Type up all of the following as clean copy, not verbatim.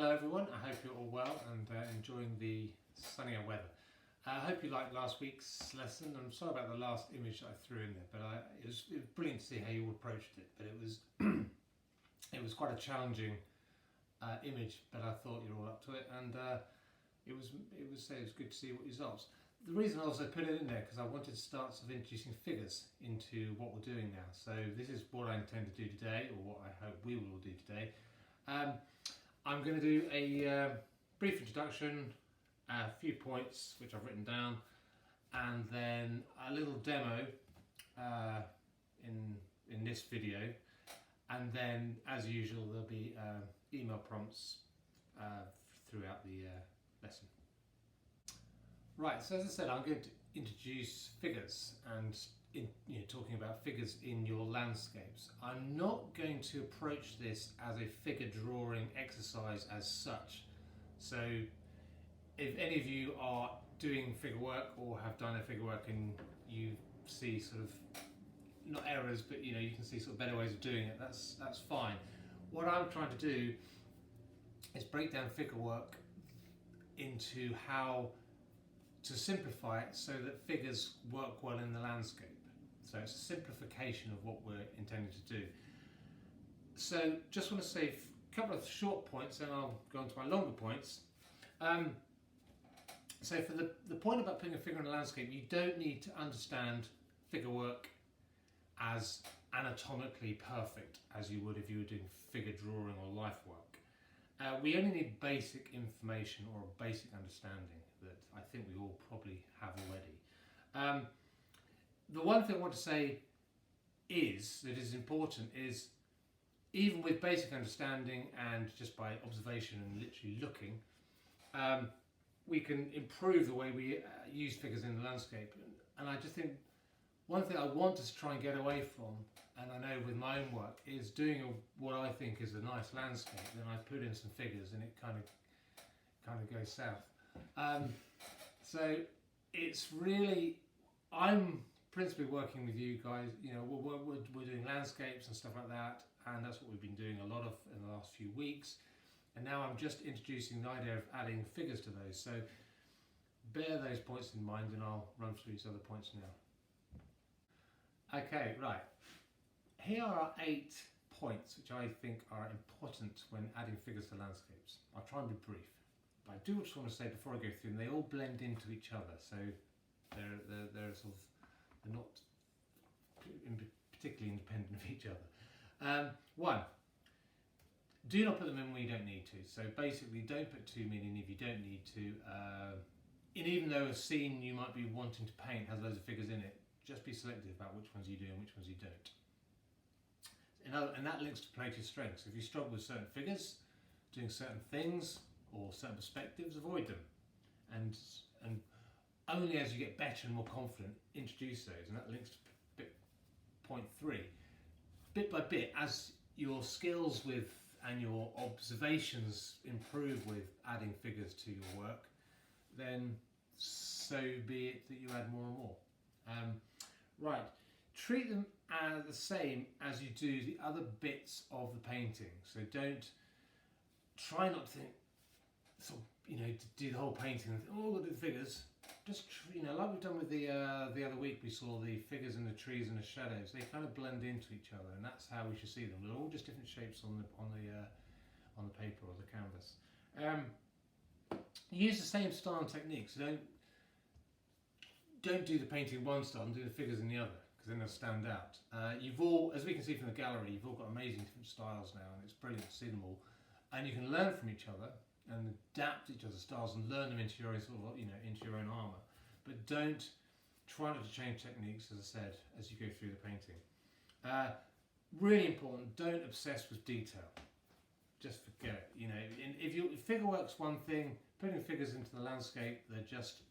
Hello everyone, I hope you're all well and enjoying the sunnier weather. I hope you liked last week's lesson. I'm sorry about the last image that I threw in there, but it was brilliant to see how you all approached it. But it was it was quite a challenging image, but I thought you were all up to it, and it was good to see what results. The reason I also put it in there because I wanted to start sort of introducing figures into what we're doing now. So this is what I intend to do today, or what I hope we will all do today. I'm going to do a brief introduction, a few points which I've written down, and then a little demo in this video, and then as usual there'll be email prompts throughout the lesson. Right, so as I said, I'm going to introduce figures and talking about figures in your landscapes. I'm not going to approach this as a figure drawing exercise as such. So if any of you are doing figure work or have done a figure work and you see sort of, not errors, but you can see sort of better ways of doing it, that's fine. What I'm trying to do is break down figure work into how to simplify it so that figures work well in the landscape. So it's a simplification of what we're intending to do. So just want to say a couple of short points, and I'll go on to my longer points. So for the point about putting a figure in a landscape, you don't need to understand figure work as anatomically perfect as you would if you were doing figure drawing or life work. We only need basic information or a basic understanding that I think we all probably have already. The one thing I want to say that is important is, even with basic understanding and just by observation and literally looking, we can improve the way we use figures in the landscape. And I just think one thing I want to try and get away from, and I know with my own work, is doing what I think is a nice landscape. Then I put in some figures and it kind of goes south. So it's really, I'm principally working with you guys. We're doing landscapes and stuff like that, and that's what we've been doing a lot of in the last few weeks. And now I'm just introducing the idea of adding figures to those. So bear those points in mind, and I'll run through these other points now. Okay, right. Here are 8 points which I think are important when adding figures to landscapes. I'll try and be brief. But I do just want to say before I go through them, they all blend into each other, so they're sort of, they're not particularly independent of each other. 1, do not put them in when you don't need to. So basically, don't put too many in if you don't need to. And even though a scene you might be wanting to paint has loads of figures in it, just be selective about which ones you do and which ones you don't. And that links to play to your strengths. If you struggle with certain figures, doing certain things, or certain perspectives, avoid them, and only as you get better and more confident, introduce those. And that links to point 3. Bit by bit, as your skills with and your observations improve with adding figures to your work, then so be it that you add more and more. Right, treat them as the same as you do the other bits of the painting. So try not to think, to do the whole painting and think, oh, we'll do the figures. Just like we've done with the other week, we saw the figures in the trees and the shadows. They kind of blend into each other, and that's how we should see them. They're all just different shapes on the paper or the canvas. Use the same style and technique. So don't do the painting in one style and do the figures in the other, because then they'll stand out. You've all, as we can see from the gallery, you've all got amazing different styles now, and it's brilliant to see them all. And you can learn from each other and adapt each other's styles and learn them into your own into your own armour. But don't try not to change techniques, as I said, as you go through the painting. Really important, don't obsess with detail. Just forget it. If figure work's one thing, putting figures into the landscape, they're just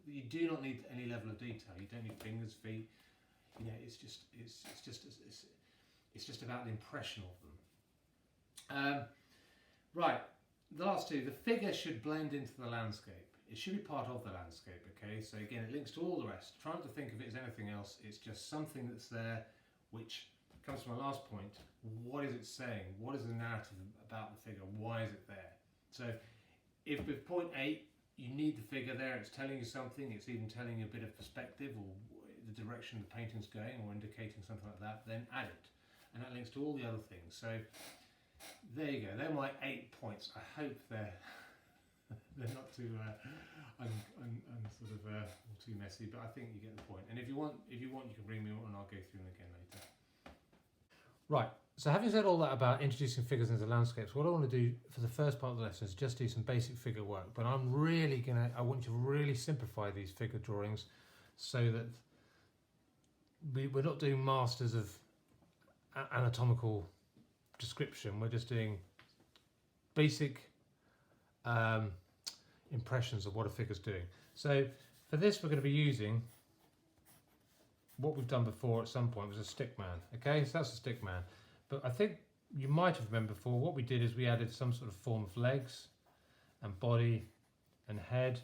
you do not need any level of detail. You don't need fingers, feet. It's just about the impression of them. Right, the last 2. The figure should blend into the landscape. It should be part of the landscape. Okay, so again, it links to all the rest. Try not to think of it as anything else. It's just something that's there which comes to my last point. What is it saying? What is the narrative about the figure? Why is it there? So if with point 8 you need the figure there, it's telling you something, it's even telling you a bit of perspective or the direction the painting's going or indicating something like that, then add it. And that links to all the other things. So there you go, they're my 8 points. I hope they're not too too messy, but I think you get the point. And if you want, you can bring me on and I'll go through them again later. Right, so having said all that about introducing figures into landscapes, what I want to do for the first part of the lesson is just do some basic figure work. But I want you to really simplify these figure drawings so that we're not doing masters of anatomical description. We're just doing basic impressions of what a figure's doing. So for this we're going to be using what we've done before at some point was a stick man. Okay, so that's a stick man. But I think you might have remembered before what we did is we added some sort of form of legs and body and head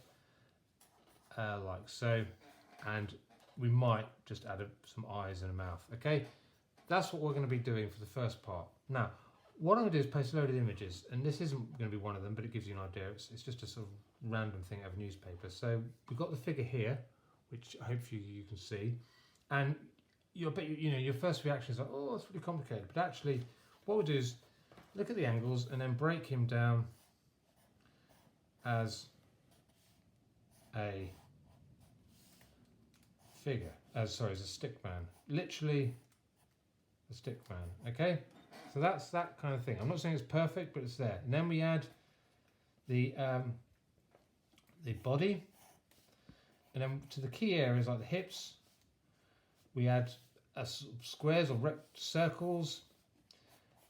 like so, and we might just add some eyes and a mouth. Okay, that's what we're going to be doing for the first part. Now what I'm going to do is post a load of images, and this isn't going to be one of them, but it gives you an idea. It's just a sort of random thing out of a newspaper. So we've got the figure here, which hopefully you can see, and your first reaction is like, oh, it's really complicated. But actually, what we'll do is look at the angles and then break him down as a figure, as a stick man, literally a stick man. Okay. So that's that kind of thing. I'm not saying it's perfect, but it's there. And then we add the body, and then to the key areas like the hips, we add squares or circles,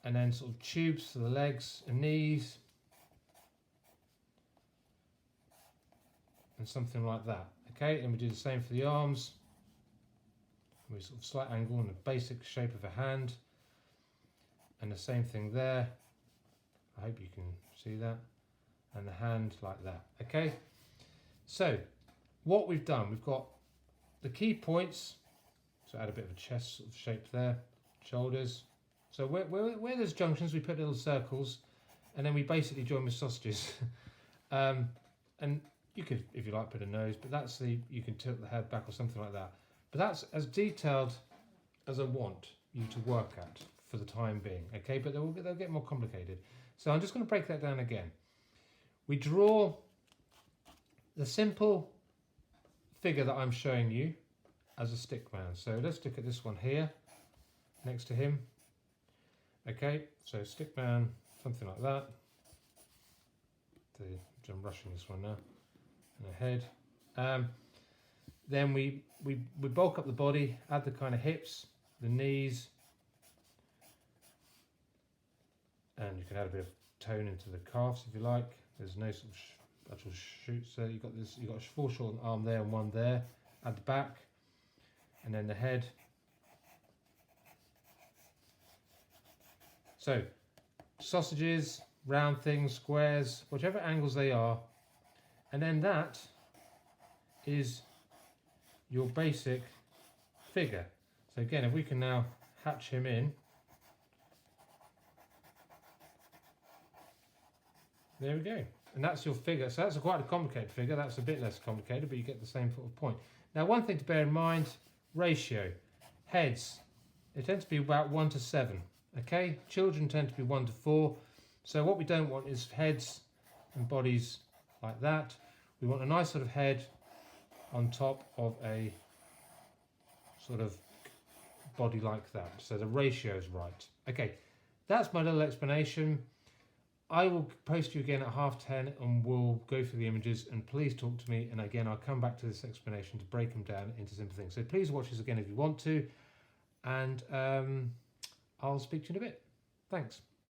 and then sort of tubes for the legs and knees, and something like that. Okay, and we do the same for the arms. We sort of slight angle and the basic shape of a hand. And the same thing there. I hope you can see that. And the hand like that. Okay. So what we've done, we've got the key points. So add a bit of a chest sort of shape there. Shoulders. So where there's junctions, we put little circles, and then we basically join with sausages. And you could, if you like, put a nose, but that's you can tilt the head back or something like that. But that's as detailed as I want you to work at for the time being, okay? But they'll get more complicated. So I'm just going to break that down again. We draw the simple figure that I'm showing you as a stick man. So let's look at this one here, next to him. Okay, so stick man, something like that. I'm rushing this one now. And a head. Then we bulk up the body, add the kind of hips, the knees, and you can add a bit of tone into the calves if you like. There's no sort of actual shoot, so you've got a foreshortened arm there and one there. Add the back, and then the head. So sausages, round things, squares, whichever angles they are, and then that is your basic figure. So again, if we can now hatch him in, there we go, and that's your figure. So that's quite a complicated figure. That's a bit less complicated, but you get the same sort of point. Now, one thing to bear in mind: ratio. Heads, they tend to be about 1 to 7. Okay, children tend to be 1 to 4. So what we don't want is heads and bodies like that. We want a nice sort of head on top of a sort of body like that. So the ratio is right. Okay, that's my little explanation. I will post you again at 10:30 and we'll go through the images, and please talk to me, and again I'll come back to this explanation to break them down into simple things. So please watch this again if you want to, and I'll speak to you in a bit. Thanks.